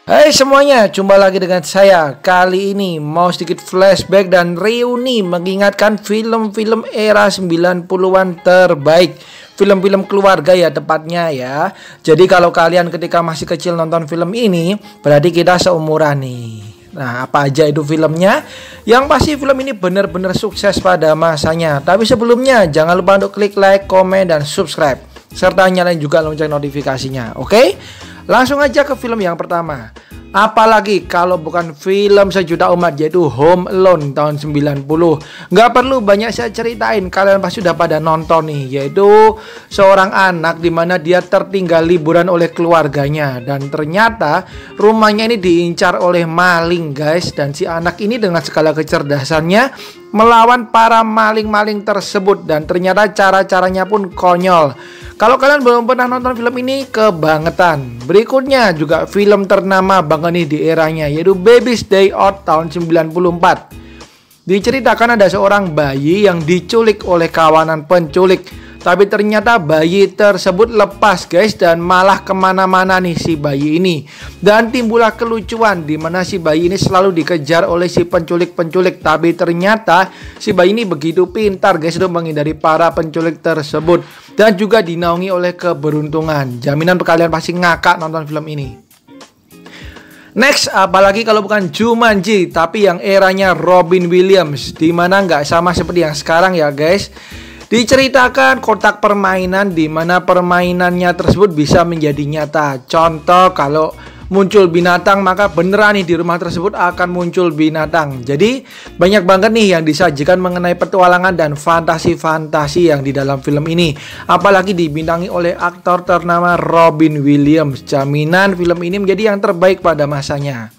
Hai semuanya, jumpa lagi dengan saya. Kali ini mau sedikit flashback dan reuni mengingatkan film-film era 90-an terbaik. Film-film keluarga ya tepatnya ya. Jadi kalau kalian ketika masih kecil nonton film ini, berarti kita seumuran nih. Nah, apa aja itu filmnya? Yang pasti film ini benar-benar sukses pada masanya. Tapi sebelumnya jangan lupa untuk klik like, komen, dan subscribe, serta nyalain juga lonceng notifikasinya. Oke? Langsung aja ke film yang pertama. Apalagi kalau bukan film sejuta umat, yaitu Home Alone tahun 90. Nggak perlu banyak saya ceritain, kalian pasti sudah pada nonton nih. Yaitu seorang anak dimana dia tertinggal liburan oleh keluarganya. Dan ternyata rumahnya ini diincar oleh maling guys. Dan si anak ini dengan segala kecerdasannya melawan para maling-maling tersebut. Dan ternyata cara-caranya pun konyol. Kalau kalian belum pernah nonton film ini, kebangetan. Berikutnya juga film ternama banget nih di eranya, yaitu Baby's Day Out tahun 94. Diceritakan ada seorang bayi yang diculik oleh kawanan penculik. Tapi ternyata bayi tersebut lepas guys, dan malah kemana-mana nih si bayi ini. Dan timbullah kelucuan di mana si bayi ini selalu dikejar oleh si penculik-penculik. Tapi ternyata si bayi ini begitu pintar guys untuk menghindari para penculik tersebut. Dan juga dinaungi oleh keberuntungan. Jaminan kalian pasti ngakak nonton film ini. Next, apalagi kalau bukan Jumanji, tapi yang eranya Robin Williams, dimana nggak sama seperti yang sekarang ya guys. Diceritakan kotak permainan di mana permainannya tersebut bisa menjadi nyata. Contoh kalau muncul binatang, maka beneran nih di rumah tersebut akan muncul binatang. Jadi banyak banget nih yang disajikan mengenai petualangan dan fantasi-fantasi yang di dalam film ini. Apalagi dibintangi oleh aktor ternama Robin Williams. Jaminan film ini menjadi yang terbaik pada masanya.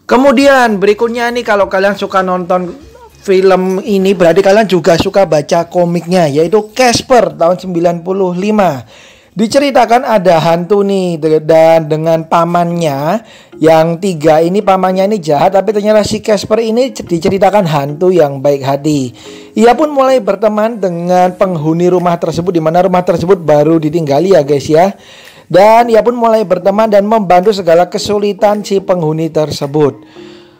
Kemudian berikutnya nih, kalau kalian suka nonton film ini berarti kalian juga suka baca komiknya, yaitu Casper tahun 95. Diceritakan ada hantu nih, dan dengan pamannya yang tiga ini, pamannya ini jahat, tapi ternyata si Casper ini diceritakan hantu yang baik hati. Ia pun mulai berteman dengan penghuni rumah tersebut, di mana rumah tersebut baru ditinggali ya guys ya. Dan ia pun mulai berteman dan membantu segala kesulitan si penghuni tersebut.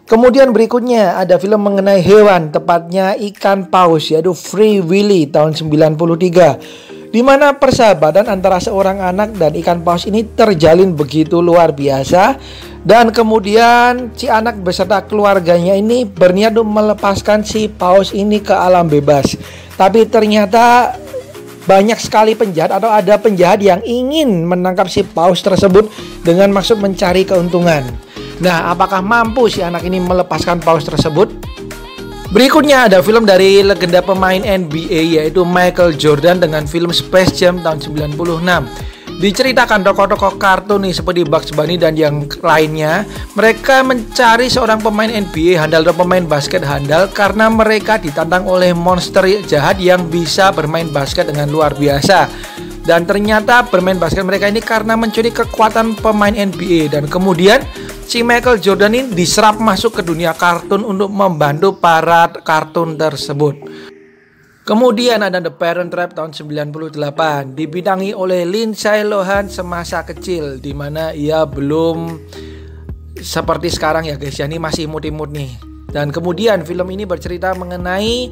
Kemudian berikutnya ada film mengenai hewan, tepatnya ikan paus, yaitu Free Willy tahun 93. Di mana persahabatan antara seorang anak dan ikan paus ini terjalin begitu luar biasa. Dan kemudian si anak beserta keluarganya ini berniat untuk melepaskan si paus ini ke alam bebas. Tapi ternyata banyak sekali penjahat, atau ada penjahat yang ingin menangkap si paus tersebut dengan maksud mencari keuntungan. Nah, apakah mampu si anak ini melepaskan paus tersebut? Berikutnya ada film dari legenda pemain NBA, yaitu Michael Jordan dengan film Space Jam tahun 96. Diceritakan tokoh-tokoh kartun nih seperti Bugs Bunny dan yang lainnya. Mereka mencari seorang pemain NBA handal atau pemain basket handal karena mereka ditantang oleh monster jahat yang bisa bermain basket dengan luar biasa. Dan ternyata bermain basket mereka ini karena mencuri kekuatan pemain NBA. Dan kemudian si Michael Jordan ini diserap masuk ke dunia kartun untuk membantu para kartun tersebut. Kemudian ada The Parent Trap tahun 98, dibintangi oleh Lindsay Lohan semasa kecil, dimana ia belum seperti sekarang ya guys ya, ini masih imut-imut nih. Dan kemudian film ini bercerita mengenai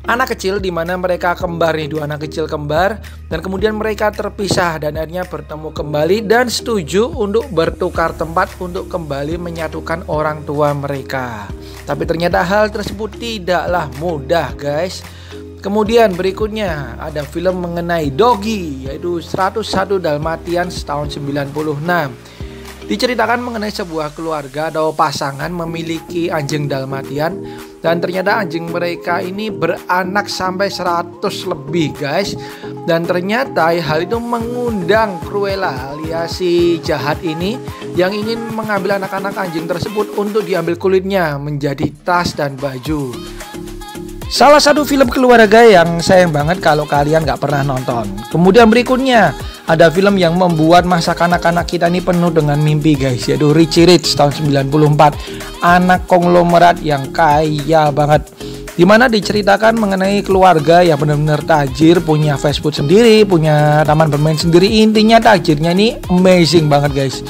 anak kecil di mana mereka kembar nih, dua anak kecil kembar, dan kemudian mereka terpisah dan akhirnya bertemu kembali dan setuju untuk bertukar tempat untuk kembali menyatukan orang tua mereka. Tapi ternyata hal tersebut tidaklah mudah guys. Kemudian berikutnya ada film mengenai Doggy, yaitu 101 Dalmatians tahun 96. Diceritakan mengenai sebuah keluarga atau pasangan memiliki anjing Dalmatian. Dan ternyata anjing mereka ini beranak sampai 100 lebih guys. Dan ternyata hal itu mengundang Cruella alias si jahat ini, yang ingin mengambil anak-anak anjing tersebut untuk diambil kulitnya menjadi tas dan baju. Salah satu film keluarga yang sayang banget kalau kalian gak pernah nonton. Kemudian berikutnya ada film yang membuat masa kanak-kanak kita ini penuh dengan mimpi guys, yaitu Richie Rich tahun 94. Anak konglomerat yang kaya banget, dimana diceritakan mengenai keluarga yang benar-benar tajir, punya fast food sendiri, punya taman bermain sendiri. Intinya tajirnya ini amazing banget guys.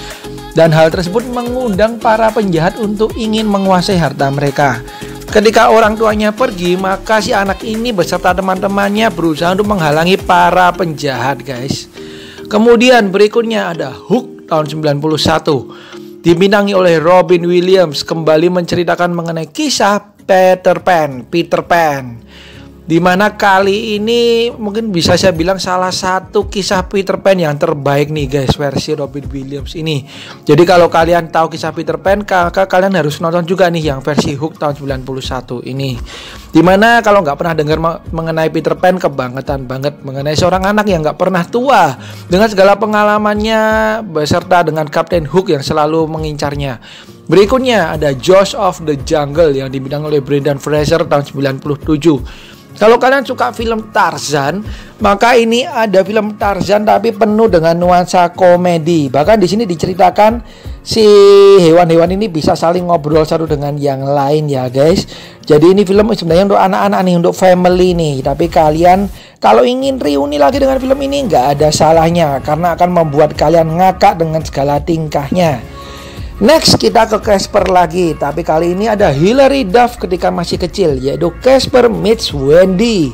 Dan hal tersebut mengundang para penjahat untuk ingin menguasai harta mereka. Ketika orang tuanya pergi, maka si anak ini beserta teman-temannya berusaha untuk menghalangi para penjahat, guys. Kemudian berikutnya ada Hook tahun 91. Dibintangi oleh Robin Williams, kembali menceritakan mengenai kisah Peter Pan. Dimana kali ini mungkin bisa saya bilang salah satu kisah Peter Pan yang terbaik nih guys, versi Robin Williams ini. Jadi kalau kalian tahu kisah Peter Pan, kalian harus nonton juga nih yang versi Hook tahun 91 ini. Dimana kalau nggak pernah dengar mengenai Peter Pan, kebangetan banget mengenai seorang anak yang nggak pernah tua, dengan segala pengalamannya beserta dengan Kapten Hook yang selalu mengincarnya. Berikutnya ada Jaws of the Jungle yang dibintangi oleh Brendan Fraser tahun 97. Kalau kalian suka film Tarzan, maka ini ada film Tarzan tapi penuh dengan nuansa komedi. Bahkan di sini diceritakan si hewan-hewan ini bisa saling ngobrol satu dengan yang lain ya guys. Jadi ini film sebenarnya untuk anak-anak nih, untuk family nih. Tapi kalian kalau ingin reuni lagi dengan film ini nggak ada salahnya, karena akan membuat kalian ngakak dengan segala tingkahnya. Next kita ke Casper lagi, tapi kali ini ada Hilary Duff ketika masih kecil, yaitu Casper Meets Wendy.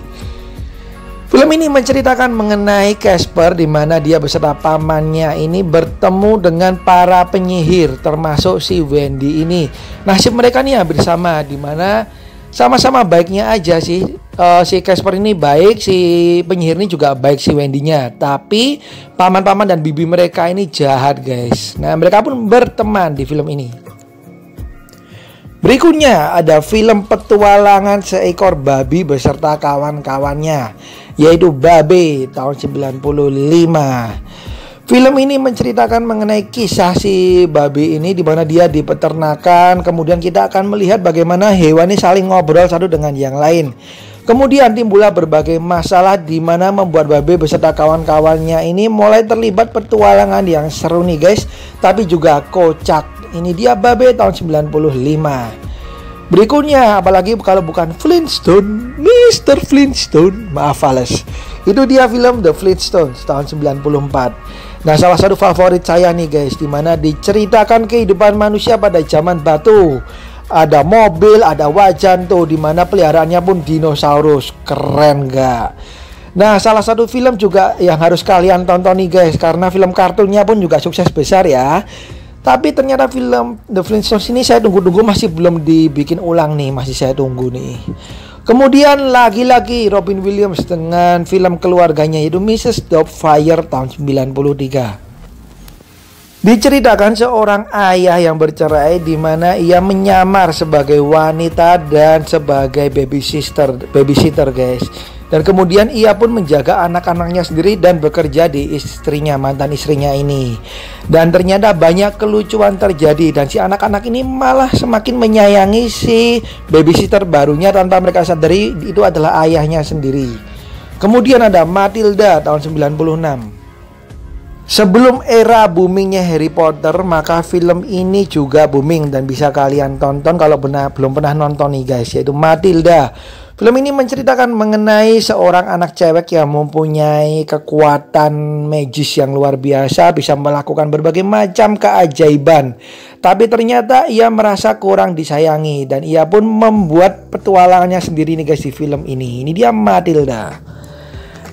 Film ini menceritakan mengenai Casper di mana dia beserta pamannya ini bertemu dengan para penyihir, termasuk si Wendy ini. Nasib mereka nih hampir sama, di mana sama-sama baiknya aja sih. Si Casper ini baik, si penyihir ini juga baik si Wendy-nya. Tapi paman-paman dan bibi mereka ini jahat guys. Nah mereka pun berteman di film ini. Berikutnya ada film petualangan seekor babi beserta kawan-kawannya, yaitu Babe tahun 95. Film ini menceritakan mengenai kisah si babi ini, di mana dia di peternakan. Kemudian kita akan melihat bagaimana hewan ini saling ngobrol satu dengan yang lain. Kemudian timbullah berbagai masalah di mana membuat Babe beserta kawan-kawannya ini mulai terlibat petualangan yang seru nih guys, tapi juga kocak. Ini dia Babe tahun 95. Berikutnya, apalagi kalau bukan Flintstone, Mr. Flintstone, maaf Fales. Itu dia film The Flintstones tahun 94. Nah, salah satu favorit saya nih guys, dimana diceritakan kehidupan manusia pada zaman batu. Ada mobil, ada wajan tuh, dimana peliharaannya pun dinosaurus. Keren gak? Nah, salah satu film juga yang harus kalian tonton nih guys, karena film kartunnya pun juga sukses besar ya. Tapi ternyata film The Flintstones ini saya tunggu-tunggu masih belum dibikin ulang nih, masih saya tunggu nih. Kemudian lagi-lagi Robin Williams dengan film keluarganya, yaitu Mrs. Doubtfire tahun 93. Diceritakan seorang ayah yang bercerai, di mana ia menyamar sebagai wanita dan sebagai babysitter guys. Dan kemudian ia pun menjaga anak-anaknya sendiri dan bekerja di istrinya, mantan istrinya ini. Dan ternyata banyak kelucuan terjadi, dan si anak-anak ini malah semakin menyayangi si babysitter barunya tanpa mereka sadari itu adalah ayahnya sendiri. Kemudian ada Matilda tahun 96. Sebelum era boomingnya Harry Potter, maka film ini juga booming dan bisa kalian tonton kalau belum pernah nonton nih guys, yaitu Matilda. Film ini menceritakan mengenai seorang anak cewek yang mempunyai kekuatan magis yang luar biasa, bisa melakukan berbagai macam keajaiban. Tapi ternyata ia merasa kurang disayangi, dan ia pun membuat petualangannya sendiri nih guys di film ini. Ini dia Matilda.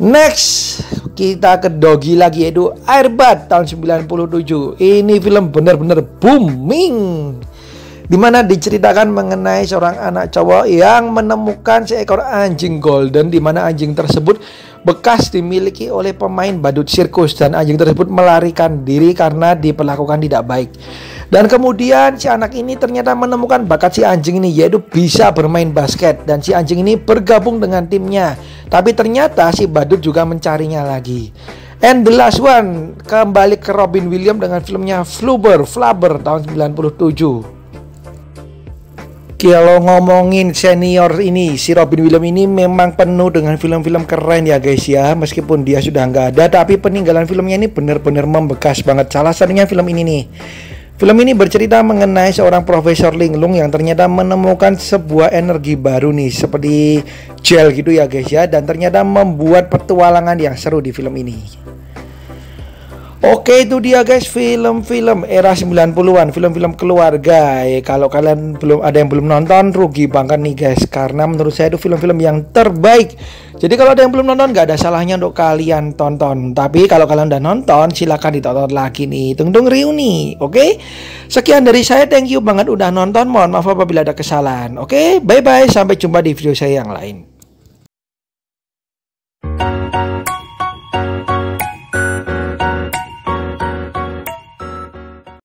Next, kita ke Doggy lagi, yaitu Airbud tahun 97. Ini film benar-benar booming, dimana diceritakan mengenai seorang anak cowok yang menemukan seekor anjing golden, dimana anjing tersebut bekas dimiliki oleh pemain badut sirkus, dan anjing tersebut melarikan diri karena diperlakukan tidak baik. Dan kemudian si anak ini ternyata menemukan bakat si anjing ini, yaitu bisa bermain basket, dan si anjing ini bergabung dengan timnya. Tapi ternyata si badut juga mencarinya lagi. And the last one, kembali ke Robin Williams dengan filmnya Flubber tahun 97. Kalau ngomongin senior ini, si Robin Williams ini memang penuh dengan film-film keren ya guys ya. Meskipun dia sudah nggak ada, tapi peninggalan filmnya ini benar-benar membekas banget. Salah satunya film ini nih. Film ini bercerita mengenai seorang Profesor Linglung yang ternyata menemukan sebuah energi baru nih, seperti gel gitu ya guys ya. Dan ternyata membuat petualangan yang seru di film ini. Oke, itu dia guys, film-film era 90-an, film-film keluarga. Kalau kalian belum ada yang belum nonton, rugi banget nih guys, karena menurut saya itu film-film yang terbaik. Jadi kalau ada yang belum nonton, gak ada salahnya untuk kalian tonton. Tapi kalau kalian udah nonton, silahkan ditonton lagi nih. Tunggu reuni. Oke, sekian dari saya, thank you banget udah nonton. Mohon maaf apabila ada kesalahan. Oke, bye bye, sampai jumpa di video saya yang lain.